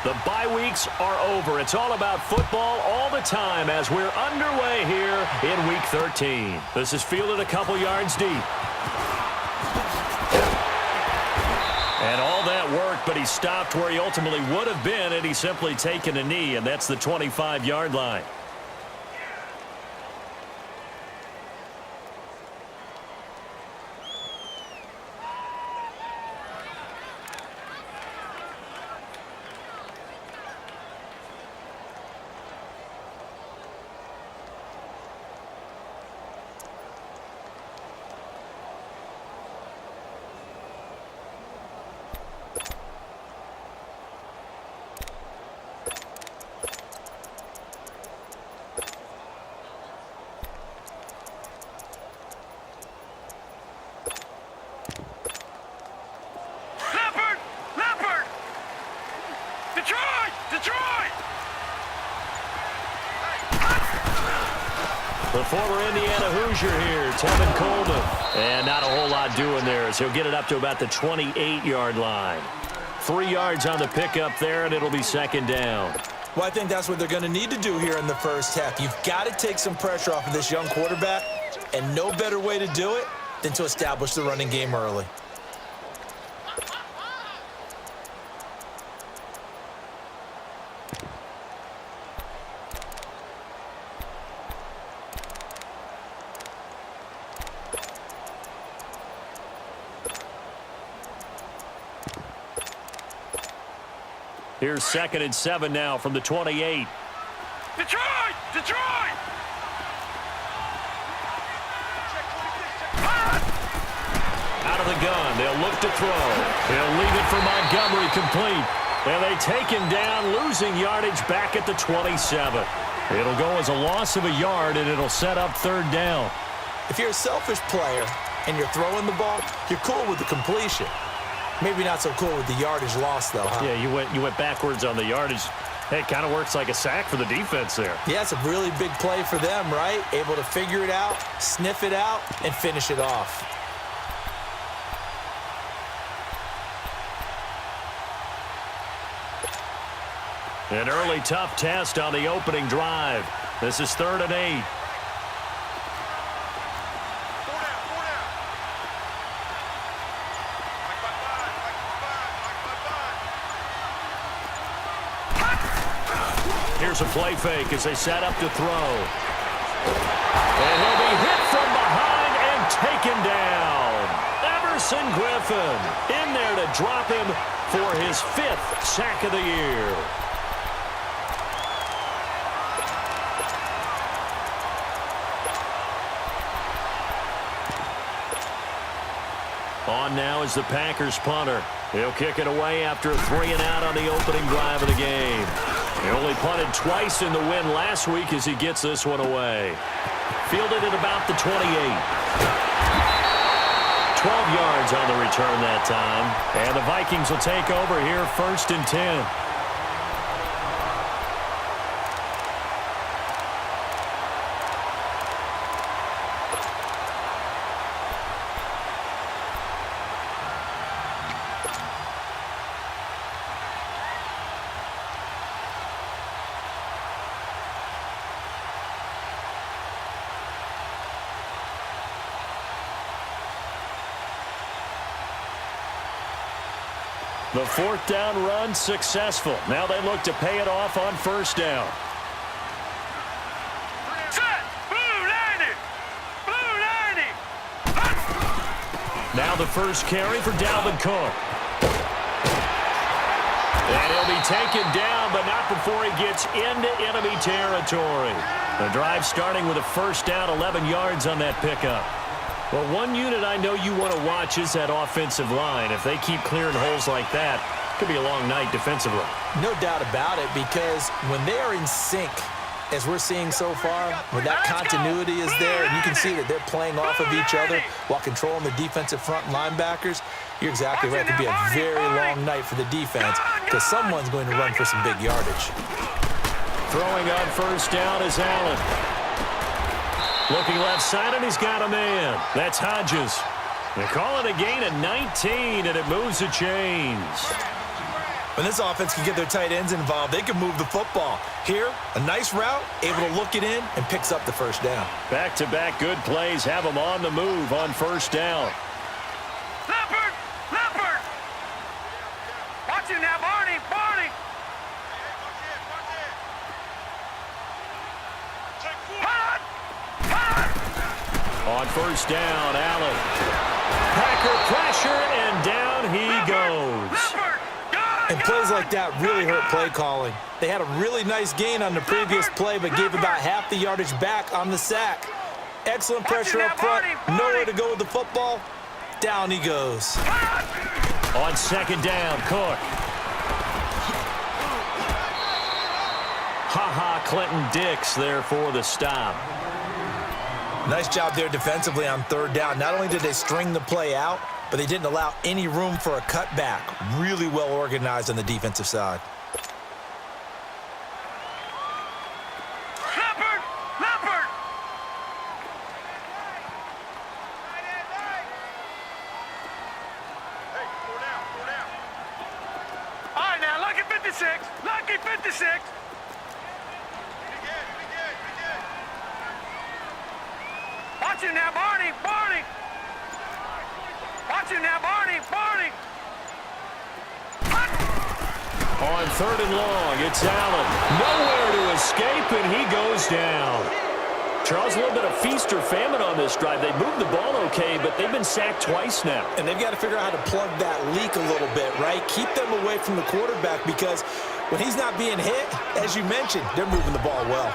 The bye weeks are over. It's all about football all the time as we're underway here in Week 13. This is fielded a couple yards deep. And all that work, but he stopped where he ultimately would have been had he simply taken a knee, and that's the 25-yard line. The former Indiana Hoosier here, Tevin Coleman. And not a whole lot doing there as he'll get it up to about the 28-yard line. 3 yards on the pickup there, and it'll be second down. Well, I think that's what they're going to need to do here in the first half. You've got to take some pressure off of this young quarterback, and no better way to do it than to establish the running game early. Here's 2nd and 7 now from the 28. Detroit! Detroit! Out of the gun. They'll look to throw. He'll leave it for Montgomery complete. And they take him down, losing yardage back at the 27. It'll go as a loss of a yard, and it'll set up 3rd down. If you're a selfish player and you're throwing the ball, you're cool with the completion. Maybe not so cool with the yardage loss, though, huh? Yeah, you went backwards on the yardage. Hey, it kind of works like a sack for the defense there. Yeah, it's a really big play for them, right? Able to figure it out, sniff it out, and finish it off. An early tough test on the opening drive. This is 3rd and 8. Here's a play fake as they set up to throw. And he'll be hit from behind and taken down. Everson Griffin in there to drop him for his 5th sack of the year. On now is the Packers punter. He'll kick it away after a 3-and-out on the opening drive of the game. He only punted twice in the win last week as he gets this one away. Fielded at about the 28. 12 yards on the return that time. And the Vikings will take over here 1st and 10. The 4th down run successful. Now they look to pay it off on 1st down. Set! Blue 90! Blue 90! Now the first carry for Dalvin Cook. And he'll be taken down, but not before he gets into enemy territory. The drive starting with a 1st down, 11 yards on that pickup. Well, one unit I know you want to watch is that offensive line. If they keep clearing holes like that, it could be a long night defensively. No doubt about it, because when they are in sync, as we're seeing so far, when that continuity is there, and you can see that they're playing off of each other while controlling the defensive front linebackers, you're exactly right. It could be a very long night for the defense because someone's going to run for some big yardage. Throwing on 1st down is Allen. Looking left side, and he's got a man. That's Hodges. They call it a gain of 19, and it moves the chains. When this offense can get their tight ends involved, they can move the football. Here, a nice route, able to look it in, and picks up the first down. Back-to-back good plays have them on the move on first down. Leopard! Leopard! Watch him now, Barney! Barney! Hot! Hot! On first down, Allen. Packer pressure, and down he goes. Leopard! And plays like that really hurt play calling. They had a really nice gain on the previous play, but gave about half the yardage back on the sack. Excellent pressure up front. Nowhere to go with the football. Down he goes. On second down, Cook. Ha-ha, Clinton Dix there for the stop. Nice job there defensively on third down. Not only did they string the play out, but they didn't allow any room for a cutback. Really well organized on the defensive side. Leopard! Leopard! Hey, four down, four down. All right, now, lucky 56. Lucky 56. Watch him now, Barney! Barney! Watch him now, Barney! Barney! On third and long, it's Allen. Nowhere to escape, and he goes down. Charles, a little bit of feast or famine on this drive. They moved the ball okay, but they've been sacked twice now. And they've got to figure out how to plug that leak a little bit, right? Keep them away from the quarterback, because when he's not being hit, as you mentioned, they're moving the ball well.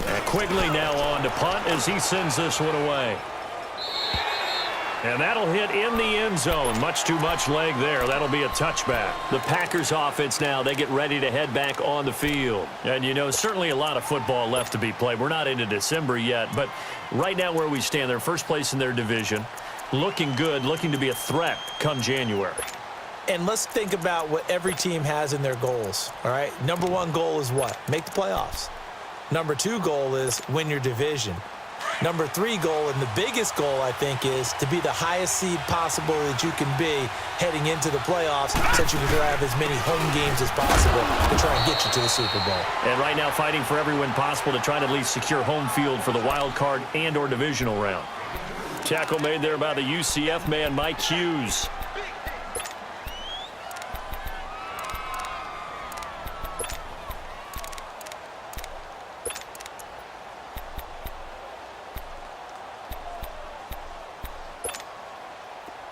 And Quigley now on to punt as he sends this one away. And that'll hit in the end zone. Much too much leg there. That'll be a touchback. The Packers offense now, they get ready to head back on the field. And, you know, certainly a lot of football left to be played. We're not into December yet, but right now where we stand, they're first place in their division. Looking good, looking to be a threat come January. And let's think about what every team has in their goals, all right? Number one goal is what? Make the playoffs. Number two goal is win your division. Number three goal, and the biggest goal, I think, is to be the highest seed possible that you can be heading into the playoffs so that you can grab as many home games as possible to try and get you to the Super Bowl. And right now fighting for every win possible to try to at least secure home field for the wild card and or divisional round. Tackle made there by the UCF man, Mike Hughes.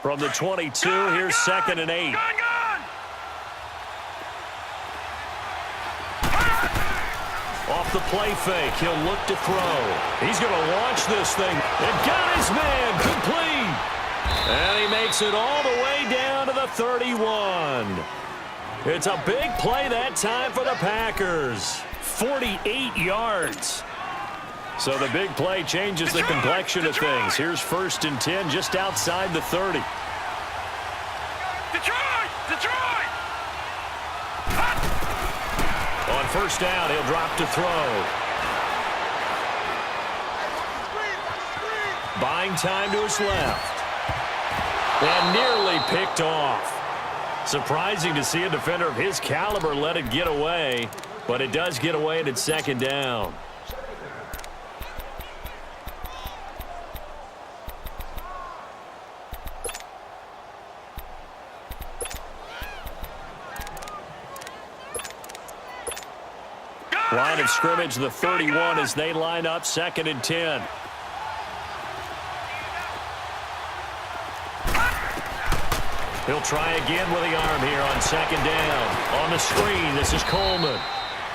From the 22, here's second and 8. Off the play fake, he'll look to throw. He's going to launch this thing. And got his man complete. And he makes it all the way down to the 31. It's a big play that time for the Packers. 48 yards. So the big play changes the complexion of things. Here's first and 10 just outside the 30. Detroit! Detroit! On first down, he'll drop to throw. Buying time to his left. And nearly picked off. Surprising to see a defender of his caliber let it get away, but it does get away and it's second down. Line of scrimmage, the 31 as they line up, second and 10. He'll try again with the arm here on second down. On the screen, this is Coleman.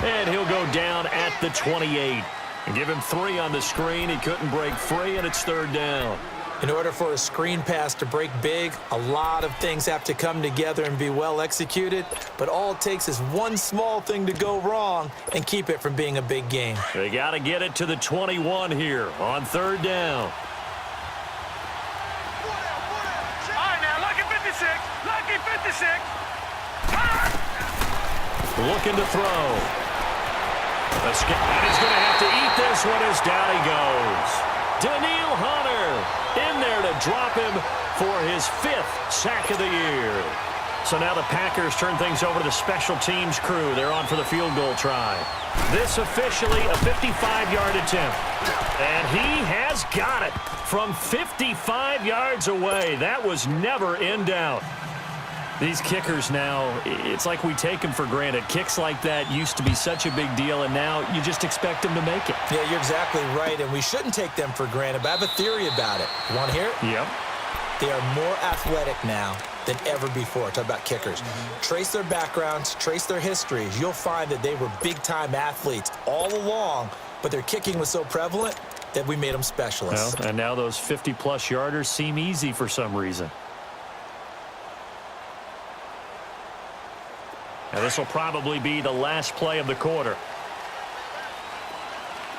And he'll go down at the 28. And give him 3 on the screen. He couldn't break free, and it's third down. In order for a screen pass to break big, a lot of things have to come together and be well executed, but all it takes is one small thing to go wrong and keep it from being a big game. They got to get it to the 21 here on third down. All right, now, lucky 56. Lucky 56. Looking to throw. And he's going to have to eat this one as down he goes. Daniil Hunter in there to drop him for his 5th sack of the year. So now the Packers turn things over to the special teams crew. They're on for the field goal try. This officially a 55-yard attempt. And he has got it from 55 yards away. That was never in doubt. These kickers now, it's like we take them for granted. Kicks like that used to be such a big deal, and now you just expect them to make it. Yeah, you're exactly right, and we shouldn't take them for granted, but I have a theory about it. You want to hear it? Yep. They are more athletic now than ever before. Talk about kickers. Trace their backgrounds, trace their histories. You'll find that they were big-time athletes all along, but their kicking was so prevalent that we made them specialists. Well, and now those 50-plus yarders seem easy for some reason. Now this will probably be the last play of the quarter.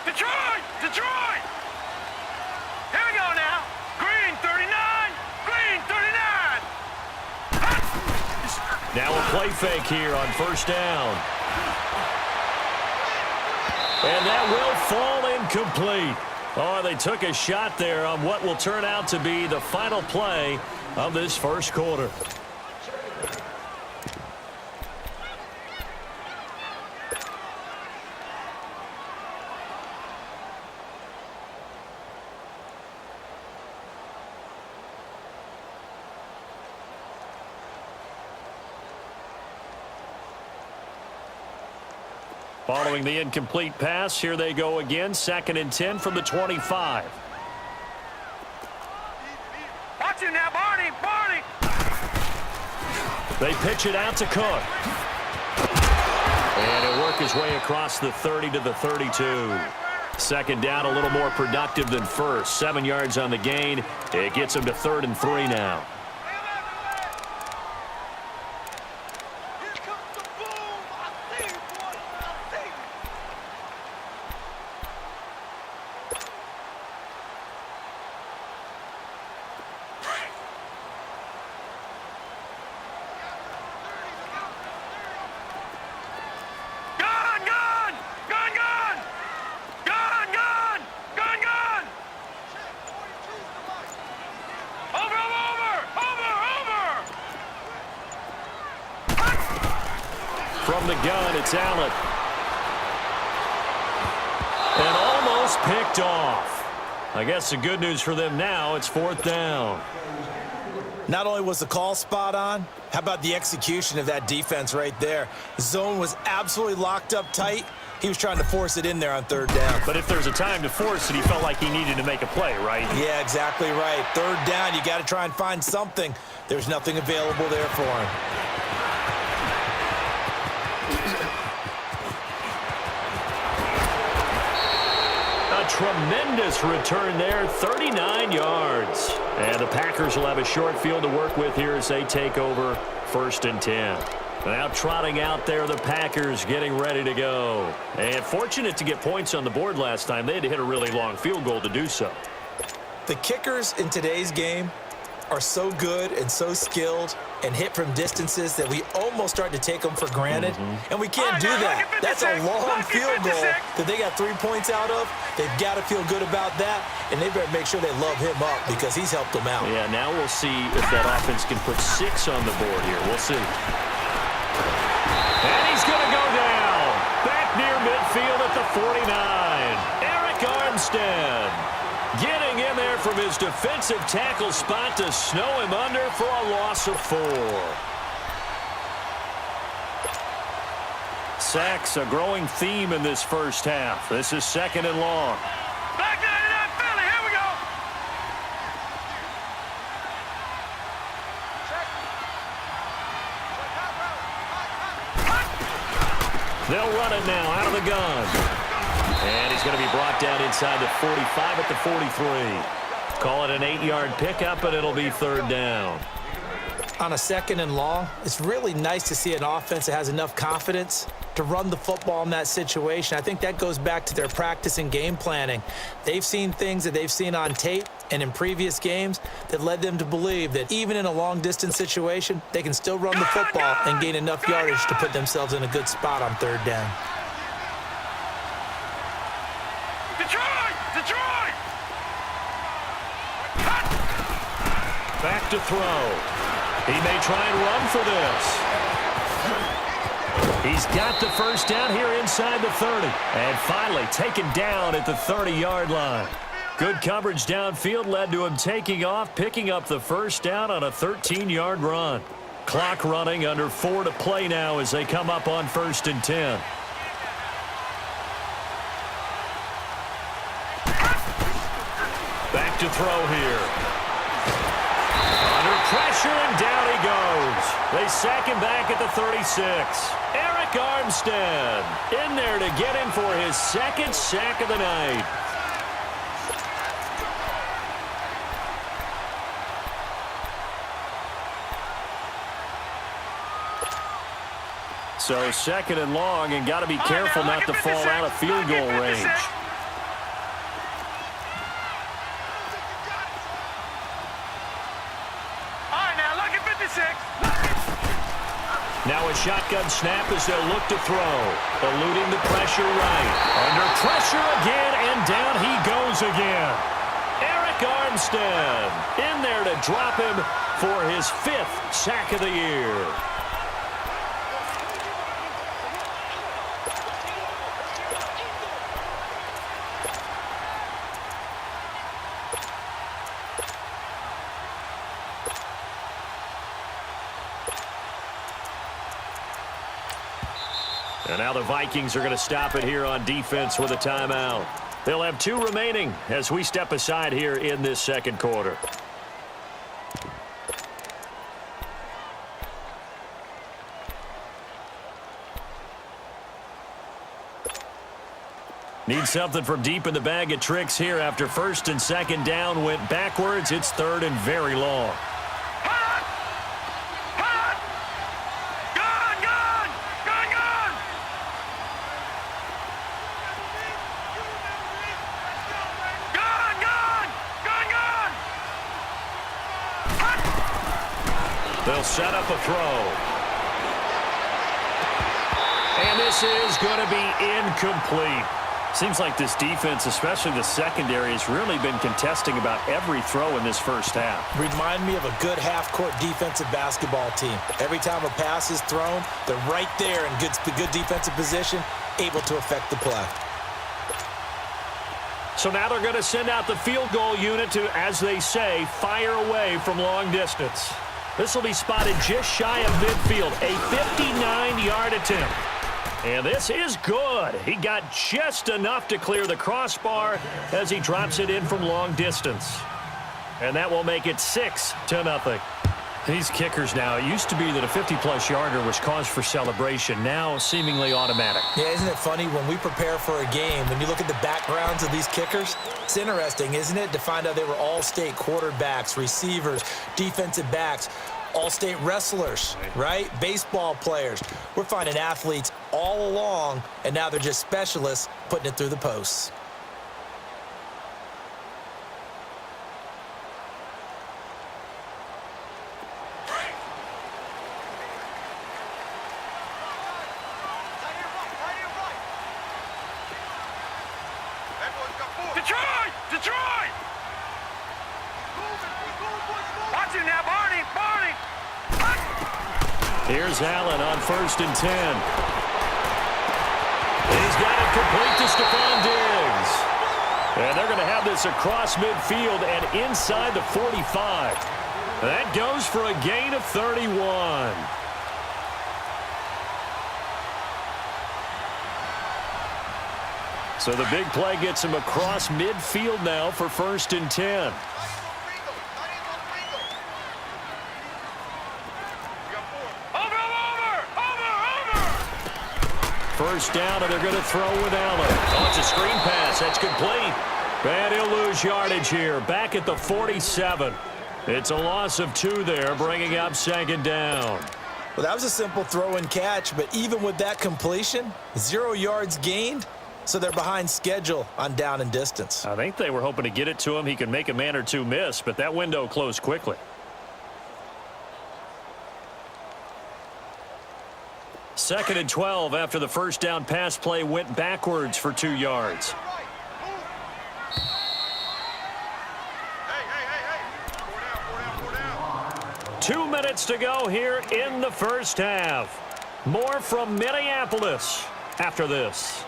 Detroit! Detroit! Here we go now. Green 39. Green 39. Now a play fake here on first down. And that will fall incomplete. Oh, they took a shot there on what will turn out to be the final play of this first quarter. Following the incomplete pass, here they go again. 2nd and 10 from the 25. Watch it now, Barney. Barney. They pitch it out to Cook. And it'll work his way across the 30 to the 32. 2nd down, a little more productive than first. 7 yards on the gain. It gets him to 3rd and 3 now. From the gun, it's Allen. And almost picked off. I guess the good news for them now, it's 4th down. Not only was the call spot on, how about the execution of that defense right there? The zone was absolutely locked up tight. He was trying to force it in there on 3rd down. But if there's a time to force it, he felt like he needed to make a play, right? Yeah, exactly right. 3rd down, you got to try and find something. There's nothing available there for him. Tremendous return there, 39 yards. And the Packers will have a short field to work with here as they take over 1st and 10. Now trotting out there, the Packers getting ready to go. And fortunate to get points on the board last time. They had to hit a really long field goal to do so. The kickers in today's game are so good and so skilled and hit from distances that we almost start to take them for granted. And we can't do that. That's a long field goal that they got 3 points out of. They've got to feel good about that, and they better make sure they love him up because he's helped them out. Yeah, now we'll see if that offense can put 6 on the board here. We'll see. And he's going to go down. Back near midfield at the 49. Eric Armstead getting in there from his defensive tackle spot to snow him under for a loss of 4. Sacks, a growing theme in this first half. This is 2nd and long. Back down to that Philly. Here we go. They'll run it now out of the gun. And he's going to be brought down inside the 45 at the 43. Call it an 8-yard pickup, and it'll be 3rd down. On a 2nd and long, it's really nice to see an offense that has enough confidence to run the football in that situation. I think that goes back to their practice and game planning. They've seen things that they've seen on tape and in previous games that led them to believe that even in a long-distance situation, they can still run the football and gain enough yardage to put themselves in a good spot on 3rd down. Back to throw. He may try and run for this. He's got the first down here inside the 30. And finally taken down at the 30-yard line. Good coverage downfield led to him taking off, picking up the first down on a 13-yard run. Clock running, under 4 to play now as they come up on 1st and 10. Back to throw here. Under pressure, and down he goes. They sack him back at the 36. Eric Armstead in there to get him for his second sack of the night. So 2nd and long, and got to be careful not to fall out of field goal range. Now a shotgun snap as they'll look to throw. Eluding the pressure right. Under pressure again, and down he goes again. Eric Armstead in there to drop him for his 5th sack of the year. And now the Vikings are going to stop it here on defense with a timeout. They'll have 2 remaining as we step aside here in this 2nd quarter. Need something from deep in the bag of tricks here after 1st and 2nd down went backwards. It's 3rd and very long. They'll set up a throw. And this is going to be incomplete. Seems like this defense, especially the secondary, has really been contesting about every throw in this first half. Remind me of a good half-court defensive basketball team. Every time a pass is thrown, they're right there in good defensive position, able to affect the play. So now they're going to send out the field goal unit to, as they say, fire away from long distance. This will be spotted just shy of midfield, a 59-yard attempt. And this is good. He got just enough to clear the crossbar as he drops it in from long distance. And that will make it 6-0. These kickers now, it used to be that a 50-plus yarder was cause for celebration, now seemingly automatic. Yeah, isn't it funny when we prepare for a game, when you look at the backgrounds of these kickers, it's interesting, isn't it, to find out they were all-state quarterbacks, receivers, defensive backs, all-state wrestlers, right? Baseball players. We're finding athletes all along, and now they're just specialists putting it through the posts. Detroit! Watch it now, Barney! Here's Allen on 1st and 10. He's got it complete to Stephon Diggs. And they're going to have this across midfield and inside the 45. That goes for a gain of 31. So the big play gets him across midfield now for 1st and 10. First down, and they're going to throw with Allen. Oh, it's a screen pass. That's complete. And he'll lose yardage here. Back at the 47. It's a loss of 2 there, bringing up 2nd down. Well, that was a simple throw and catch, but even with that completion, 0 yards gained, so they're behind schedule on down and distance. I think they were hoping to get it to him. He could make a man or 2 miss, but that window closed quickly. 2nd and 12 after the first down pass play went backwards for 2 yards. 2 minutes to go here in the first half. More from Minneapolis after this.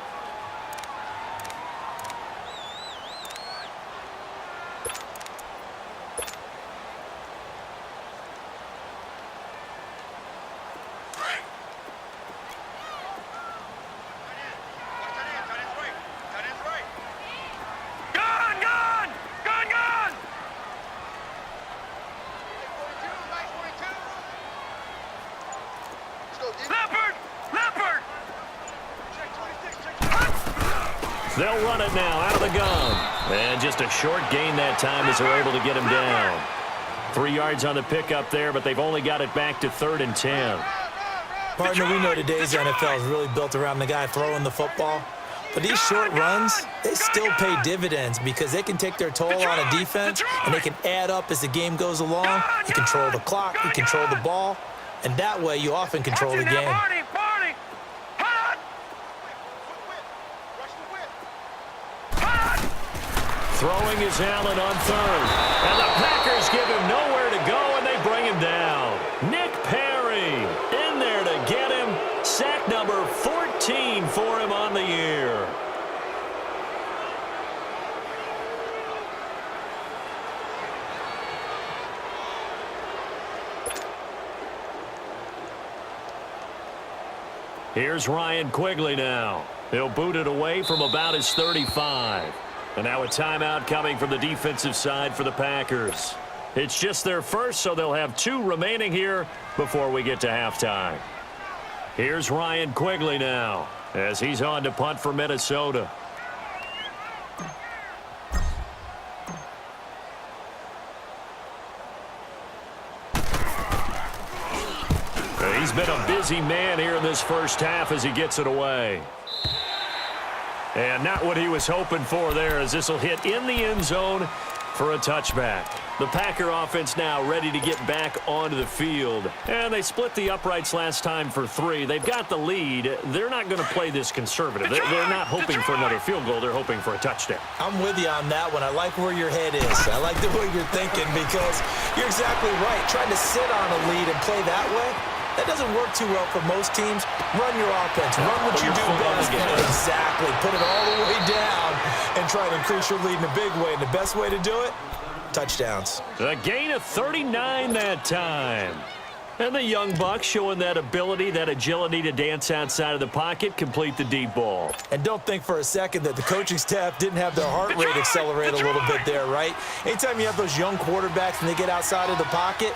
They'll run it now out of the gun. And just a short gain that time as they're able to get him down. 3 yards on the pickup there, but they've only got it back to 3rd and 10. Partner, we know today's NFL is really built around the guy throwing the football. But these short runs, they still pay dividends because they can take their toll on a defense, and they can add up as the game goes along. You control the clock, you control the ball, and that way you often control the game. Throwing is Allen on 3rd. And the Packers give him nowhere to go, and they bring him down. Nick Perry in there to get him. Sack number 14 for him on the year. Here's Ryan Quigley now. He'll boot it away from about his 35. And now a timeout coming from the defensive side for the Packers. It's just their first, so they'll have 2 remaining here before we get to halftime. Here's Ryan Quigley now as he's on to punt for Minnesota. He's been a busy man here in this first half as he gets it away. And not what he was hoping for there, as this will hit in the end zone for a touchback. The Packer offense now ready to get back onto the field. And they split the uprights last time for 3. They've got the lead. They're not going to play this conservative. They're not hoping for another field goal. They're hoping for a touchdown. I'm with you on that one. I like where your head is. I like the way you're thinking because you're exactly right. Trying to sit on a lead and play that way, that doesn't work too well for most teams. Run your offense. Run what you do best. Exactly. Put it all the way down and try to increase your lead in a big way. And the best way to do it, touchdowns. A gain of 39 that time. And the young buck showing that ability, that agility to dance outside of the pocket, complete the deep ball. And don't think for a second that the coaching staff didn't have their heart rate accelerate a little bit there, right? Anytime you have those young quarterbacks and they get outside of the pocket,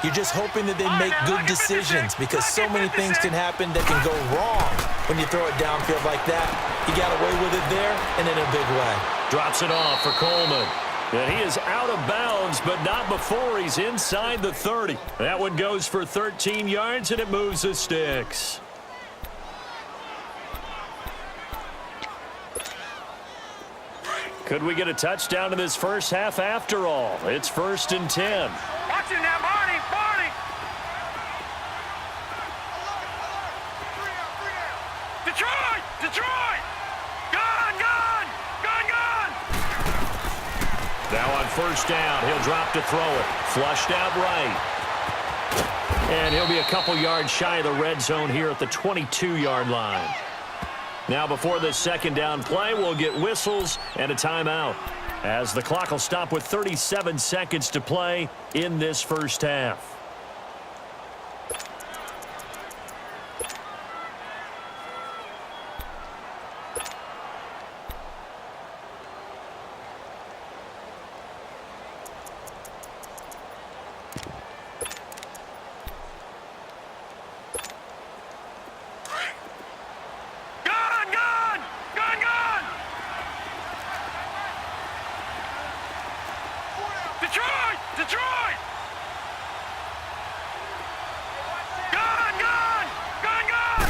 you're just hoping that they make good decisions because so many things can happen that can go wrong when you throw it downfield like that. He got away with it there and in a big way. Drops it off for Coleman. And he is out of bounds, but not before he's inside the 30. That one goes for 13 yards, and it moves the sticks. Could we get a touchdown in this first half after all? It's 1st and 10. Watch it now, Barney, Barney. Detroit, Detroit. Gun, gun, gun, gun. Now on 1st down, he'll drop to throw it. Flushed out right. And he'll be a couple yards shy of the red zone here at the 22-yard line. Now before this 2nd down play, we'll get whistles and a timeout, as the clock will stop with 37 seconds to play in this first half. Detroit! Detroit! Gun! Gun! Gun! Gun!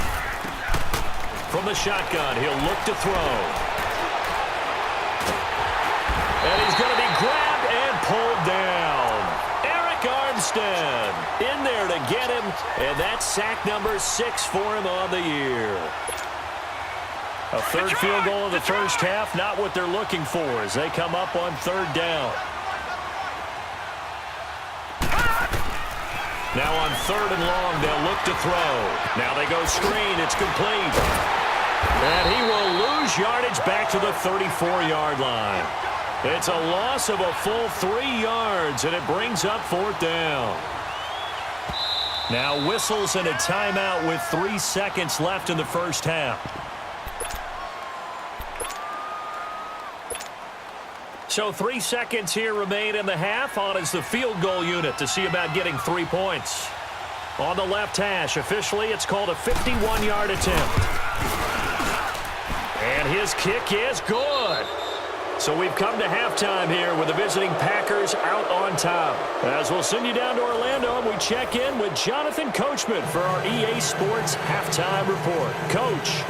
From the shotgun, he'll look to throw. And he's going to be grabbed and pulled down. Eric Armstead in there to get him, and that's sack number 6 for him on the year. A third field goal of the first half, not what they're looking for as they come up on 3rd down. Now on 3rd and long, they'll look to throw. Now they go screen. It's complete. And he will lose yardage back to the 34-yard line. It's a loss of a full 3 yards, and it brings up 4th down. Now whistles and a timeout with 3 seconds left in the first half. So 3 seconds here remain in the half. On is the field goal unit to see about getting 3 points. On the left hash, officially it's called a 51-yard attempt. And his kick is good. So we've come to halftime here with the visiting Packers out on top. As we'll send you down to Orlando, and we check in with Jonathan Coachman for our EA Sports Halftime Report. Coach.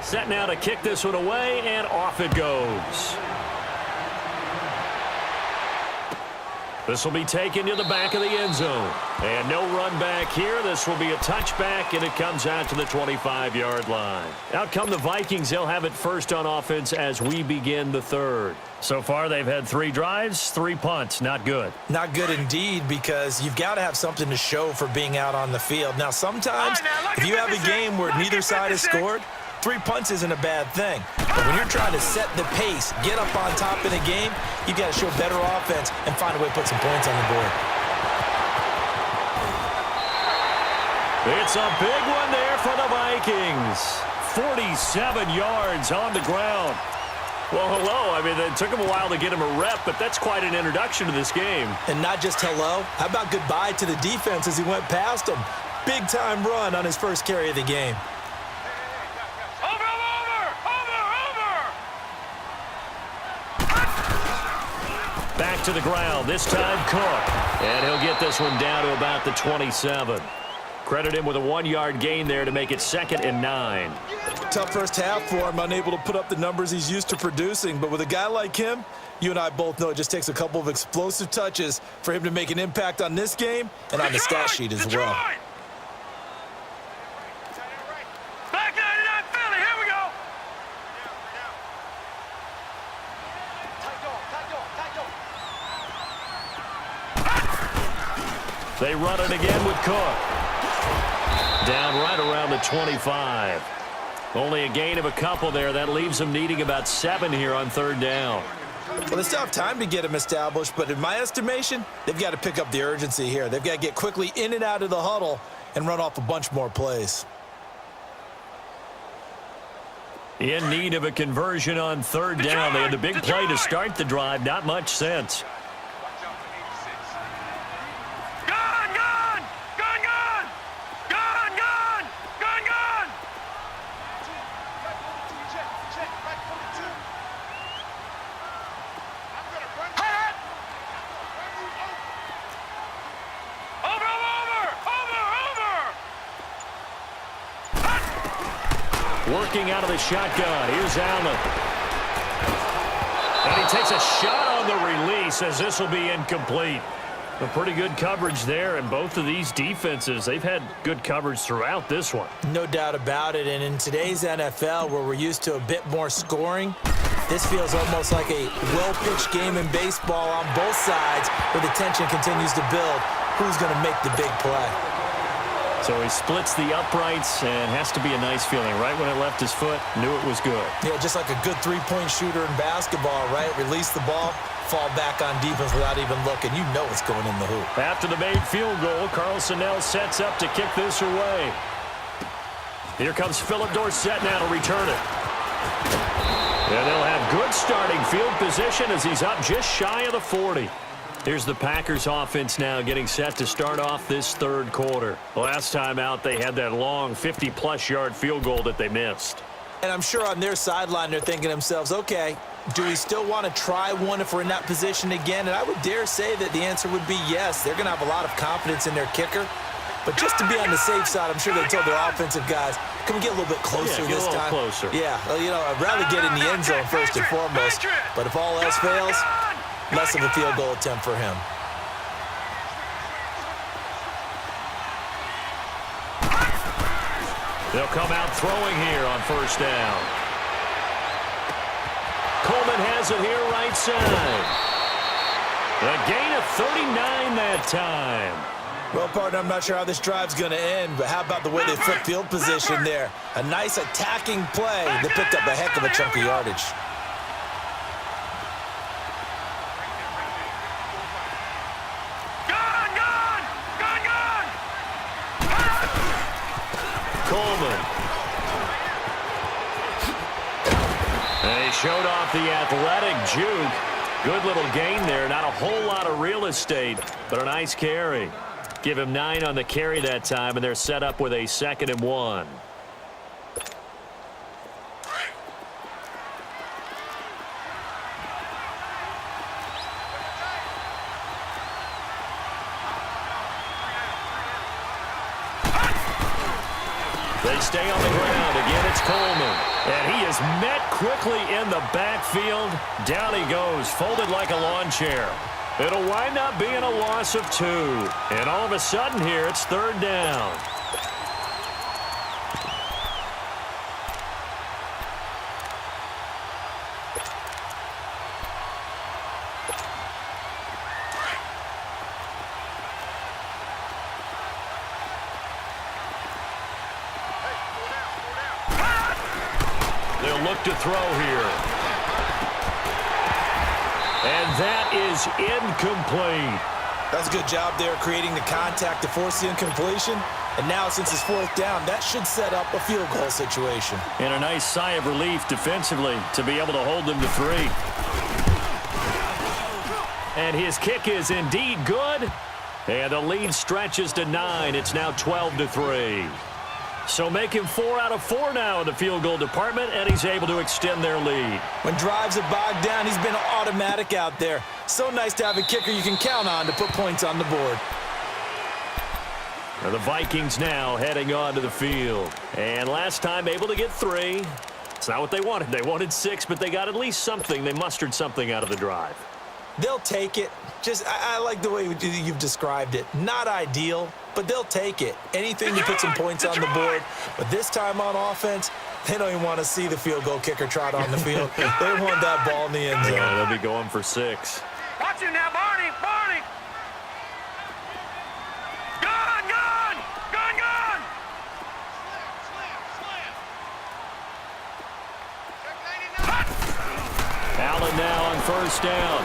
Set now to kick this one away, and off it goes. This will be taken to the back of the end zone. And no run back here. This will be a touchback, and it comes out to the 25-yard line. Out come the Vikings. They'll have it first on offense as we begin the third. So far, they've had 3 drives, 3 punts. Not good. Not good indeed, because you've got to have something to show for being out on the field. Now, sometimes if you have a game where neither side has scored, 3 punts isn't a bad thing. But when you're trying to set the pace, get up on top in a game, you got to show better offense and find a way to put some points on the board. It's a big one there for the Vikings. 47 yards on the ground. Well, hello. I mean, it took him a while to get him a rep, but that's quite an introduction to this game. And not just hello. How about goodbye to the defense as he went past him? Big-time run on his first carry of the game. Back to the ground, this time Cook. And he'll get this one down to about the 27. Credit him with a 1-yard gain there to make it 2nd and 9. Tough first half for him, unable to put up the numbers he's used to producing. But with a guy like him, you and I both know it just takes a couple of explosive touches for him to make an impact on this game and on the stat sheet as well. They run it again with Cook. Down right around the 25. Only a gain of a couple there. That leaves them needing about 7 here on 3rd down. Well, they still have time to get him established, but in my estimation, they've got to pick up the urgency here. They've got to get quickly in and out of the huddle and run off a bunch more plays. In need of a conversion on 3rd down. They had the big play to start the drive. Not much sense. Working out of the shotgun. Here's Allen. And he takes a shot on the release as this will be incomplete. A pretty good coverage there, and both of these defenses, they've had good coverage throughout this one. No doubt about it, and in today's NFL, where we're used to a bit more scoring, this feels almost like a well-pitched game in baseball on both sides where the tension continues to build. Who's going to make the big play? So he splits the uprights, and has to be a nice feeling. Right when it left his foot, knew it was good. Yeah, just like a good three-point shooter in basketball, right? Release the ball, fall back on defense without even looking. You know it's going in the hoop. After the made field goal, Carlson now sets up to kick this away. Here comes Philip Dorsett now to return it. And they'll have good starting field position as he's up just shy of the 40. Here's the Packers offense now getting set to start off this third quarter. Last time out, they had that long 50-plus yard field goal that they missed. And I'm sure on their sideline, they're thinking to themselves, okay, do we still want to try one if we're in that position again? And I would dare say that the answer would be yes. They're going to have a lot of confidence in their kicker. But just to be on the safe side, I'm sure they told their offensive guys, can we get a little bit closer this time? Closer. Yeah, well, you know, I'd rather get in the end zone first and foremost. But if all else fails, less of a field goal attempt for him. They'll come out throwing here on first down. Coleman has it here right side. A gain of 39 that time. Well, partner, I'm not sure how this drive's going to end, but how about the way they flipped field position there? A nice attacking play that picked up a heck of a chunk of yardage. Coleman. They showed off the athletic juke. Good little gain there. Not a whole lot of real estate, but a nice carry. Give him 9 on the carry that time, and they're set up with a 2nd and 1. They stay on the ground. Again, it's Coleman. And he is met quickly in the backfield. Down he goes, folded like a lawn chair. It'll wind up being a loss of 2. And all of a sudden here, it's 3rd down. They'll look to throw here. And that is incomplete. That's a good job there creating the contact to force the incompletion. And now, since it's 4th down, that should set up a field goal situation. And a nice sigh of relief defensively to be able to hold them to 3. And his kick is indeed good. And the lead stretches to 9. It's now 12-3. So make him 4 out of 4 now in the field goal department, and he's able to extend their lead. When drives are bogged down, he's been automatic out there. So nice to have a kicker you can count on to put points on the board. And the Vikings now heading on to the field. And last time able to get 3. It's not what they wanted. They wanted 6, but they got at least something. They mustered something out of the drive. They'll take it. I like the way you've described it. Not ideal, but they'll take it. Anything to put some points on the board. But this time on offense, they don't even want to see the field goal kicker trot on the field. They want that ball in the end zone. Yeah, they'll be going for 6. Watch him now, Barney! Barney! Gone! Gone! Gone! Gone! Allen now on 1st down.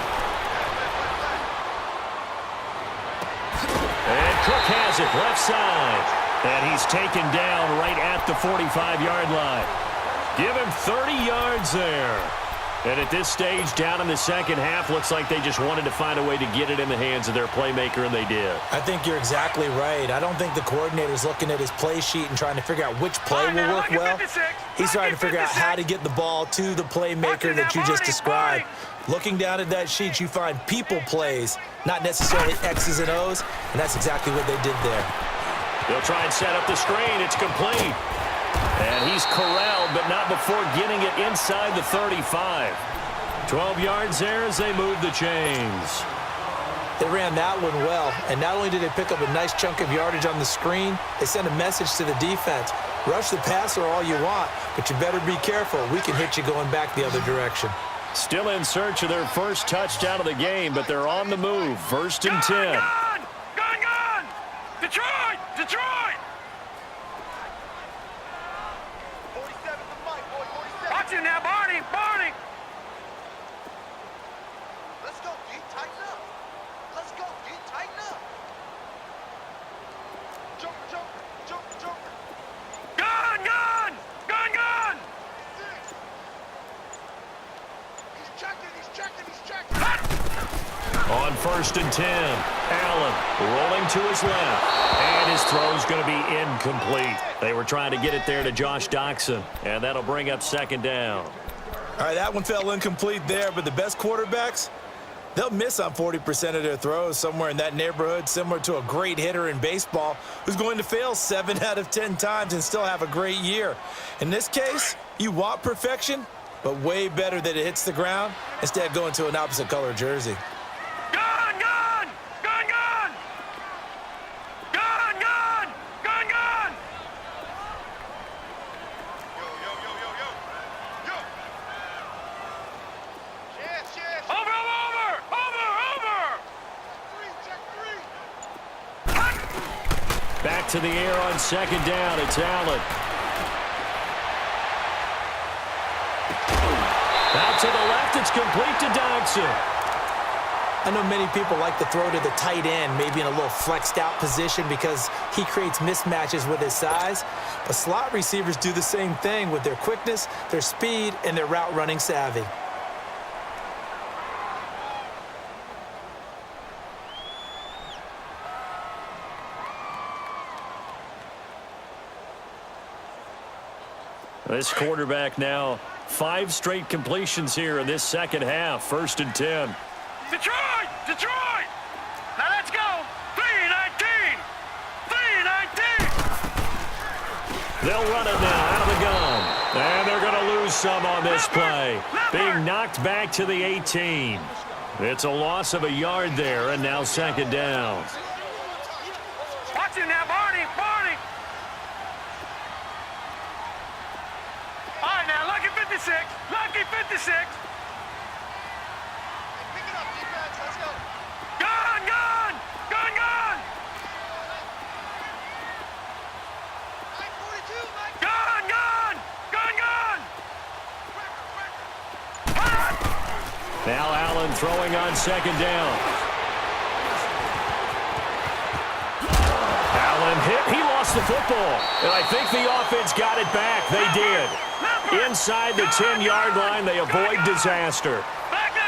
And Cook has it left side. And he's taken down right at the 45-yard line. Give him 30 yards there. And at this stage, down in the second half, looks like they just wanted to find a way to get it in the hands of their playmaker, and they did. I think you're exactly right. I don't think the coordinator's looking at his play sheet and trying to figure out which play will work well. He's trying to figure out how to get the ball to the playmaker that you just described. Looking down at that sheet, you find people plays, not necessarily X's and O's, and that's exactly what they did there. They'll try and set up the screen. It's complete. And he's corralled, but not before getting it inside the 35. 12 yards there as they move the chains. They ran that one well, and not only did they pick up a nice chunk of yardage on the screen, they sent a message to the defense. Rush the passer all you want, but you better be careful. We can hit you going back the other direction. Still in search of their first touchdown of the game, but they're on the move. 1st and 10. Gone! Gone! Gone! Detroit! Detroit! 47 to Mike, boy, 47. Watch him now, Barney! Barney! Let's go, D. Tighten up. Let's go, D. Tighten up. Joker, Joker, Joker, Joker. Gone! Gone! Gone! Gone! He's checking, he's checking, he's checking. On 1st and 10, Allen rolling to his left. And his throw's going to be incomplete. They were trying to get it there to Josh Doxson, and that'll bring up 2nd down. All right, that one fell incomplete there, but the best quarterbacks, they'll miss on 40% of their throws, somewhere in that neighborhood, similar to a great hitter in baseball who's going to fail 7 out of 10 times and still have a great year. In this case, you want perfection, but way better that it hits the ground instead of going to an opposite color jersey. Gone! Gone! Gone! Gone! Gone! Gone! Gone! Gone! Yo, yo, yo, yo, yo! Yo! Yes, yes! Over! Over! Over! Over! back to the air on second down. It's Allen. Out to the left, it's complete to Dodson. I know many people like to throw to the tight end, maybe in a little flexed out position because he creates mismatches with his size. But slot receivers do the same thing with their quickness, their speed, and their route running savvy. This quarterback now 5 straight completions here in this second half. 1st and 10. Detroit! Detroit! Now let's go! 3-19! 3-19! They'll run it now out of the gun. And they're going to lose some on this play. Being knocked back to the 18. It's a loss of a yard there, and now second down. Watch it now, Barney! Barney! All right, now, lucky 56. Lucky 56. Gun, gun! Gun, gun! Gun, gun! Gun, gun! Now Allen throwing on second down. Allen hit. He lost the football. And I think the offense got it back. They did. Inside the 10-yard line, they avoid disaster.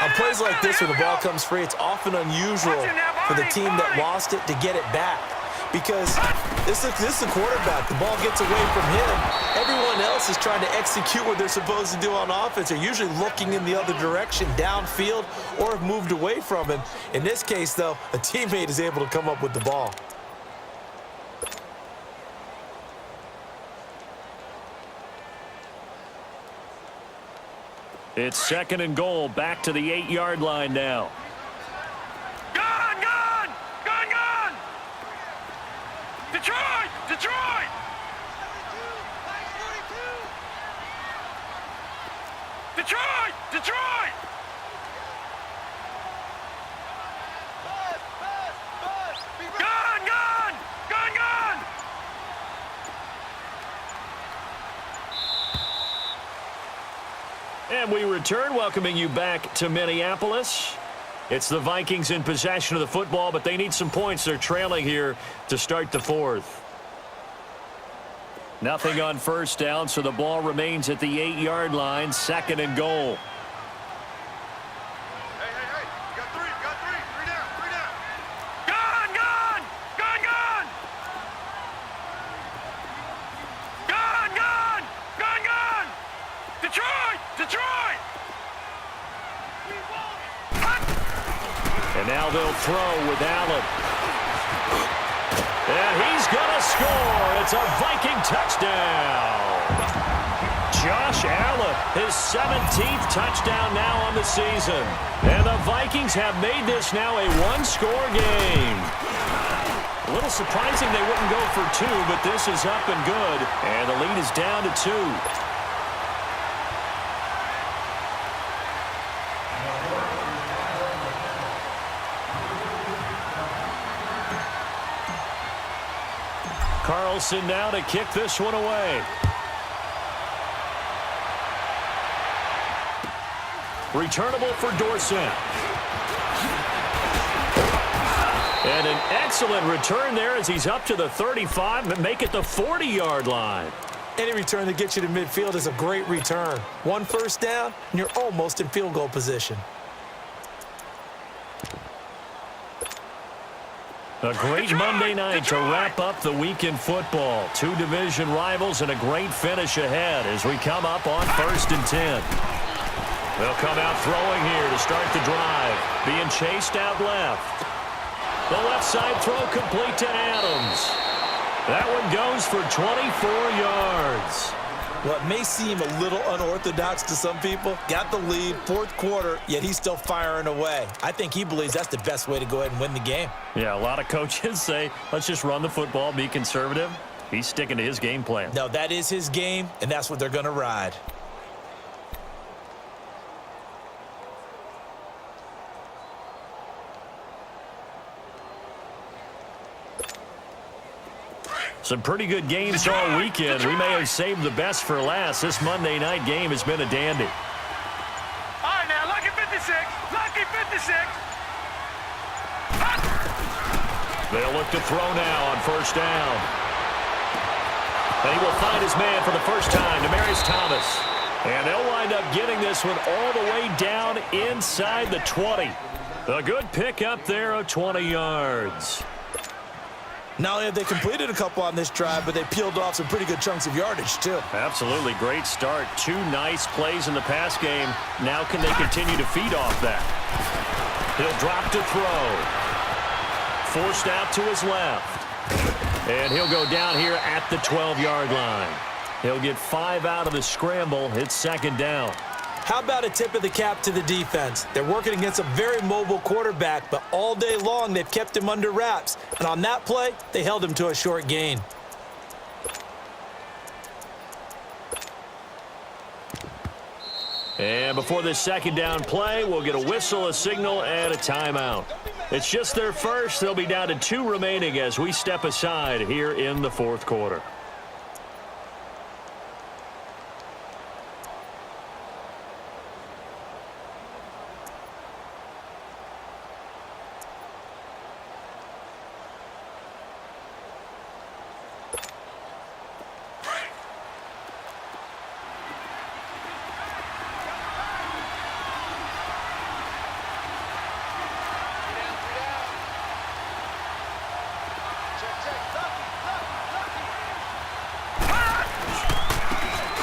On plays like this, when the ball comes free, it's often unusual for the team that lost it to get it back. Because this is the quarterback. The ball gets away from him. Everyone else is trying to execute what they're supposed to do on offense. They're usually looking in the other direction, downfield, or have moved away from him. In this case, though, a teammate is able to come up with the ball. It's 2nd and goal, back to the 8-yard line now. Gun, gun! Gun, gun! Detroit! Detroit! Detroit! Detroit! Gun, gun! Gun, gun! And we return, welcoming you back to Minneapolis. It's the Vikings in possession of the football, but they need some points. They're trailing here to start the 4th. Nothing on first down, so the ball remains at the 8-yard line, 2nd and goal. Hey, you got three, three down. Gun, gun! Gun, gun! Gun, gun! Gun, gun! Detroit! Detroit! And now they'll throw with Allen. And he's going to score. It's a Viking touchdown. Josh Allen, his 17th touchdown now on the season. And the Vikings have made this now a one-score game. A little surprising they wouldn't go for 2, but this is up and good. And the lead is down to 2. Carlson now to kick this one away. Returnable for Dorsett. And an excellent return there as he's up to the 35 and make it the 40-yard line. Any return that gets you to midfield is a great return. 1 first down, and you're almost in field goal position. A great Monday night to wrap up the week in football. 2 division rivals and a great finish ahead as we come up on 1st and 10. They'll come out throwing here to start the drive. Being chased out left. The left side throw complete to Adams. That one goes for 24 yards. What may seem a little unorthodox to some people, got the lead, 4th quarter, yet he's still firing away. I think he believes that's the best way to go ahead and win the game. Yeah, a lot of coaches say, let's just run the football, be conservative. He's sticking to his game plan. No, that is his game, and that's what they're going to ride. Some pretty good games all weekend. We may have saved the best for last. This Monday night game has been a dandy. All right, now, lucky 56. Lucky 56. They'll look to throw now on first down. And he will find his man for the first time, Demaryius Thomas. And they'll wind up getting this one all the way down inside the 20. A good pickup there of 20 yards. Not only have they completed a couple on this drive, but they peeled off some pretty good chunks of yardage, too. Absolutely great start. 2 nice plays in the pass game. Now can they continue to feed off that? He'll drop to throw. Forced out to his left. And he'll go down here at the 12-yard line. He'll get 5 out of the scramble. It's second down. How about a tip of the cap to the defense? They're working against a very mobile quarterback, but all day long they've kept him under wraps. And on that play, they held him to a short gain. And before this second down play, we'll get a whistle, a signal, and a timeout. It's just their first. They'll be down to 2 remaining as we step aside here in the fourth quarter.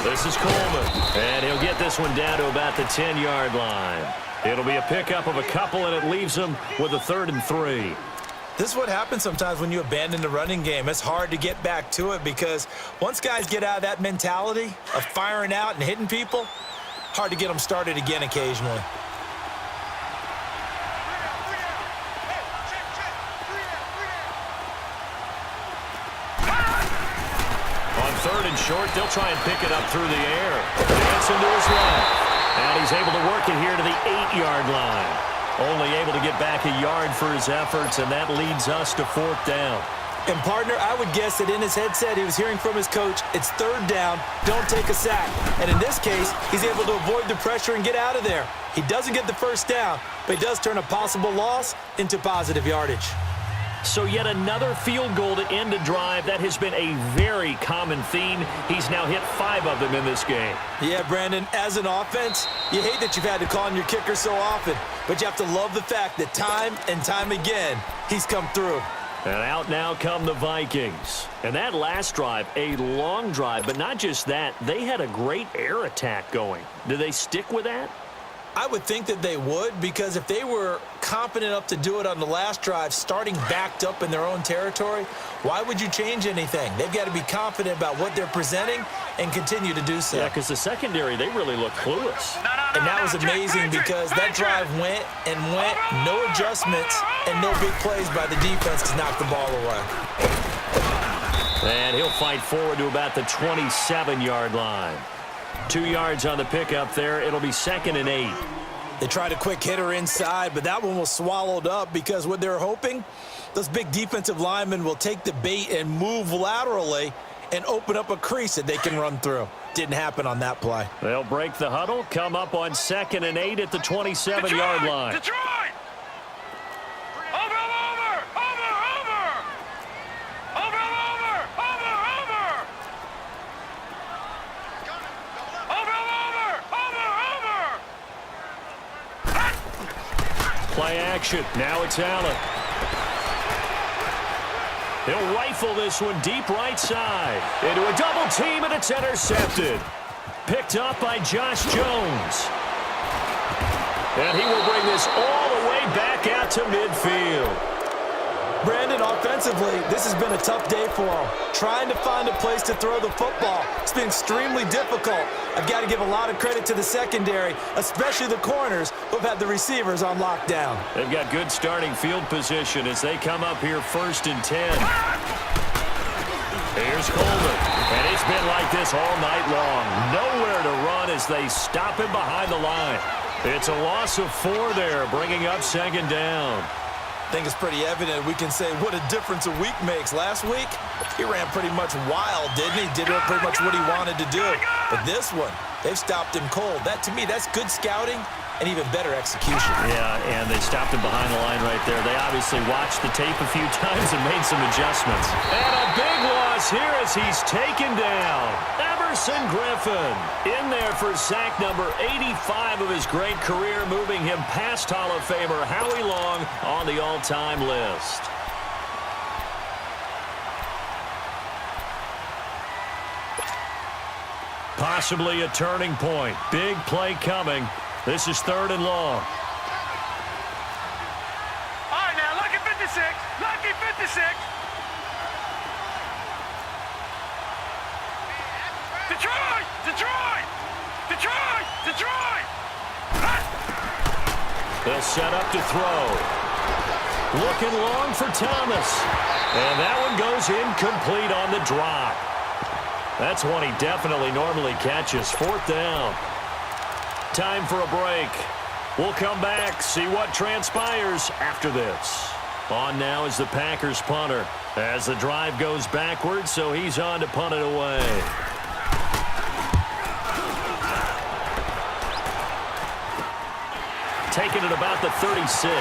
This is Coleman, and he'll get this one down to about the 10-yard line. It'll be a pickup of a couple, and it leaves them with a 3rd and 3. This is what happens sometimes when you abandon the running game. It's hard to get back to it because once guys get out of that mentality of firing out and hitting people, hard to get them started again occasionally. On 3rd and short, they'll try and pick it up through the air. Dance into his left. And he's able to work it here to the 8-yard line. Only able to get back a yard for his efforts, and that leads us to 4th down. And, partner, I would guess that in his headset he was hearing from his coach, it's 3rd down, don't take a sack. And in this case, he's able to avoid the pressure and get out of there. He doesn't get the first down, but he does turn a possible loss into positive yardage. So yet another field goal to end a drive. That has been a very common theme. He's now hit 5 of them in this game. Yeah, Brandon, as an offense, you hate that you've had to call on your kicker so often, but you have to love the fact that time and time again, he's come through. And out now come the Vikings. And that last drive, a long drive, but not just that, they had a great air attack going. Do they stick with that? I would think that they would, because if they were confident enough to do it on the last drive, starting backed up in their own territory, why would you change anything? They've got to be confident about what they're presenting and continue to do so. Yeah, because the secondary, they really look clueless. And that was amazing because that drive went and went, no adjustments and no big plays by the defense to knock the ball away. And he'll fight forward to about the 27-yard line. 2 yards on the pickup there. It'll be 2nd and 8. They tried a quick hitter inside, but that one was swallowed up because what they're hoping, those big defensive linemen will take the bait and move laterally and open up a crease that they can run through. Didn't happen on that play. They'll break the huddle, come up on 2nd and 8 at the 27-yard line. Detroit! Over! Play action. Now it's Allen. He'll rifle this one deep right side. Into a double team, and it's intercepted. Picked up by Josh Jones. And he will bring this all the way back out to midfield. Brandon, offensively, this has been a tough day for him. Trying to find a place to throw the football. It's been extremely difficult. I've got to give a lot of credit to the secondary, especially the corners who've had the receivers on lockdown. They've got good starting field position as they come up here 1st and 10. Here's Coleman. And it's been like this all night long. Nowhere to run as they stop him behind the line. It's a loss of 4 there, bringing up 2nd down. I think it's pretty evident. We can say what a difference a week makes. Last week, he ran pretty much wild, didn't he? Did pretty much what he wanted to do. But this one, they've stopped him cold. That, to me, that's good scouting and even better execution. Yeah, and they stopped him behind the line right there. They obviously watched the tape a few times and made some adjustments. And a big loss here as he's taken down. Everson Griffin in there for sack number 85 of his great career, moving him past Hall of Famer Howie Long on the all-time list. Possibly a turning point. Big play coming. This is 3rd and long. All right, now, lucky 56. Lucky 56. Detroit! Detroit! Detroit! Detroit! They'll set up to throw. Looking long for Thomas. And that one goes incomplete on the drop. That's one he definitely normally catches. 4th down. Time for a break. We'll come back, see what transpires after this. On now is the Packers punter as the drive goes backwards, so he's on to punt it away. Taking it about the 36.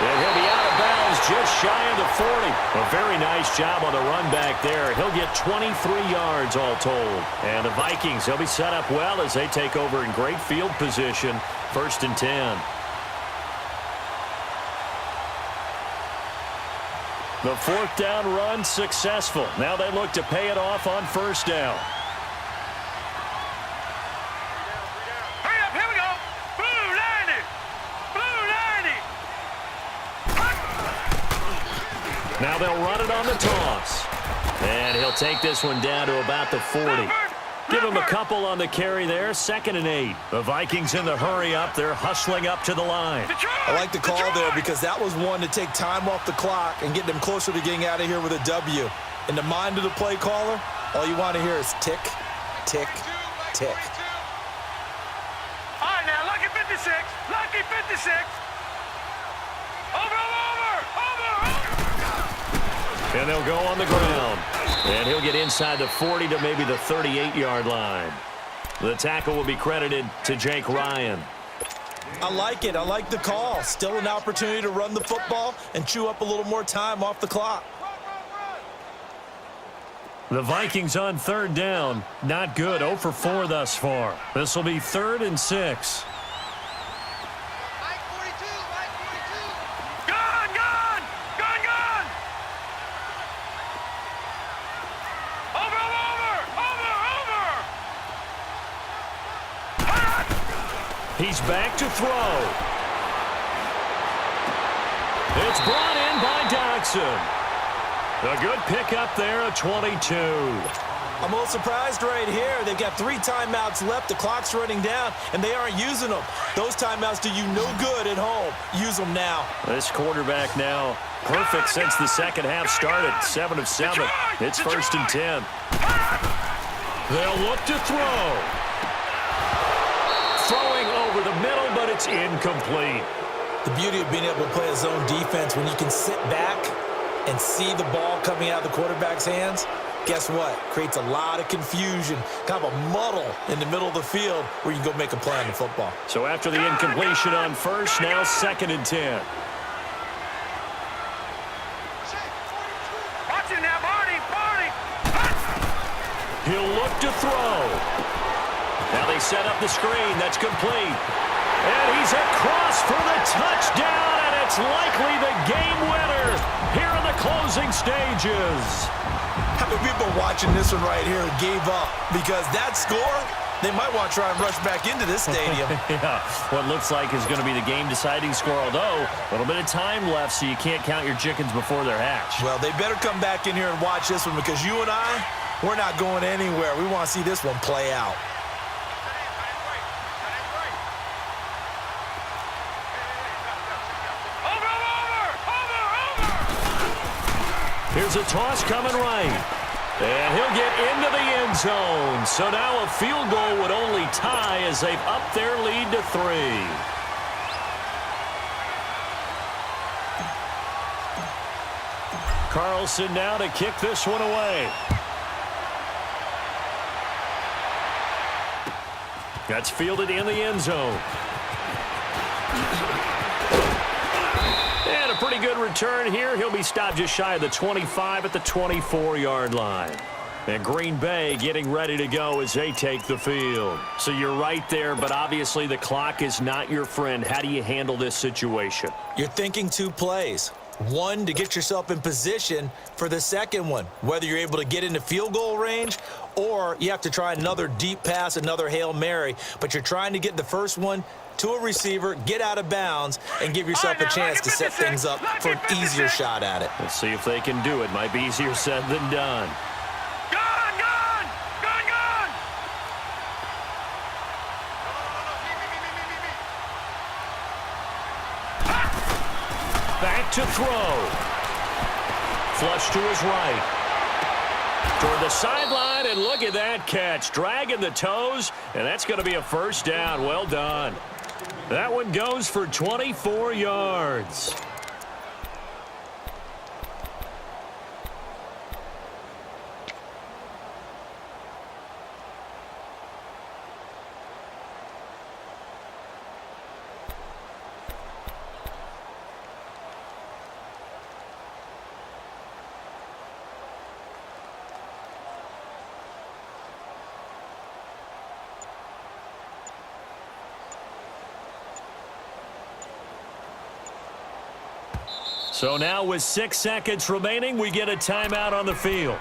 And he'll be out of bounds just shy of the 40. A very nice job on the run back there. He'll get 23 yards all told. And the Vikings, they'll be set up well as they take over in great field position. 1st and 10. The 4th down run successful. Now they look to pay it off on 1st down. Now they'll run it on the toss. And he'll take this one down to about the 40. Give him a couple on the carry there. 2nd and 8. The Vikings in the hurry up. They're hustling up to the line. I like the call there because that was one to take time off the clock and get them closer to getting out of here with a W. In the mind of the play caller, all you want to hear is tick, tick, tick. All right, now, lucky 56. Lucky 56. Over. And they'll go on the ground. And he'll get inside the 40 to maybe the 38-yard line. The tackle will be credited to Jake Ryan. I like it. I like the call. Still an opportunity to run the football and chew up a little more time off the clock. The Vikings on 3rd down. Not good. 0 for 4 thus far. This will be 3rd and 6. He's back to throw. It's brought in by Dodson. A good pickup there, a 22. I'm a little surprised right here. They've got 3 timeouts left. The clock's running down, and they aren't using them. Those timeouts do you no good at home. Use them now. This quarterback now perfect since the second half started. 7 of 7. It's 1st and 10. They'll look to throw. Throwing over the middle, but it's incomplete. The beauty of being able to play a zone defense when you can sit back and see the ball coming out of the quarterback's hands, guess what? Creates a lot of confusion, kind of a muddle in the middle of the field where you can go make a play on the football. So after the incompletion on 1st, now 2nd and 10. Watch it now, Barney. He'll look to throw. Now they set up the screen. That's complete. And he's across for the touchdown, and it's likely the game winner here in the closing stages. How many people watching this one right here gave up? Because that score, they might want to try and rush back into this stadium. Yeah, what looks like is going to be the game-deciding score, although a little bit of time left, so you can't count your chickens before they're hatched. Well, they better come back in here and watch this one because you and I, we're not going anywhere. We want to see this one play out. Here's a toss coming right. And he'll get into the end zone. So now a field goal would only tie as they've upped their lead to 3. Carlson now to kick this one away. That's fielded in the end zone. And a pretty good return here. He'll be stopped just shy of the 25 at the 24-yard line. And Green Bay getting ready to go as they take the field. So you're right there, but obviously the clock is not your friend. How do you handle this situation? You're thinking two plays. One, to get yourself in position for the second one, whether you're able to get into field goal range or you have to try another deep pass, another Hail Mary. But you're trying to get the first one to a receiver, get out of bounds, and give yourself a chance to set things up for an easier shot at it. Let's see if they can do it. Might be easier said than done. Back to throw. Flush to his right. Toward the sideline, and look at that catch. Dragging the toes, and that's going to be a first down. Well done. That one goes for 24 yards. So now with 6 seconds remaining, we get a timeout on the field.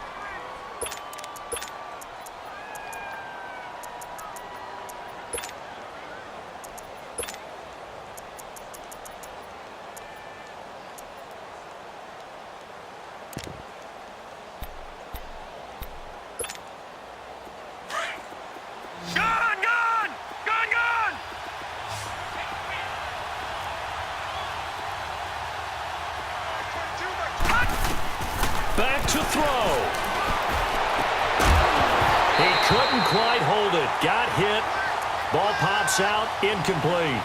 Back to throw. He couldn't quite hold it. Got hit. Ball pops out. Incomplete.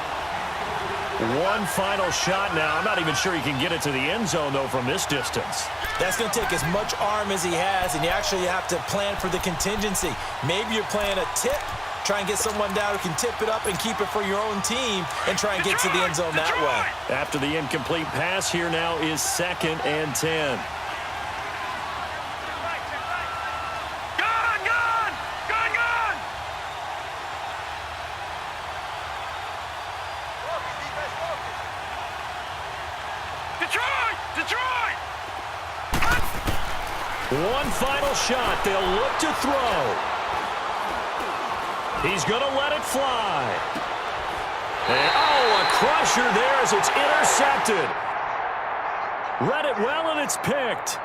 One final shot now. I'm not even sure he can get it to the end zone, though, from this distance. That's going to take as much arm as he has, and you actually have to plan for the contingency. Maybe you're playing a tip. Try and get someone down who can tip it up and keep it for your own team and try and get to the end zone that way. After the incomplete pass, here now is 2nd and 10. One final shot. They'll look to throw. He's going to let it fly. And, a crusher there as it's intercepted. Read it well, and it's picked.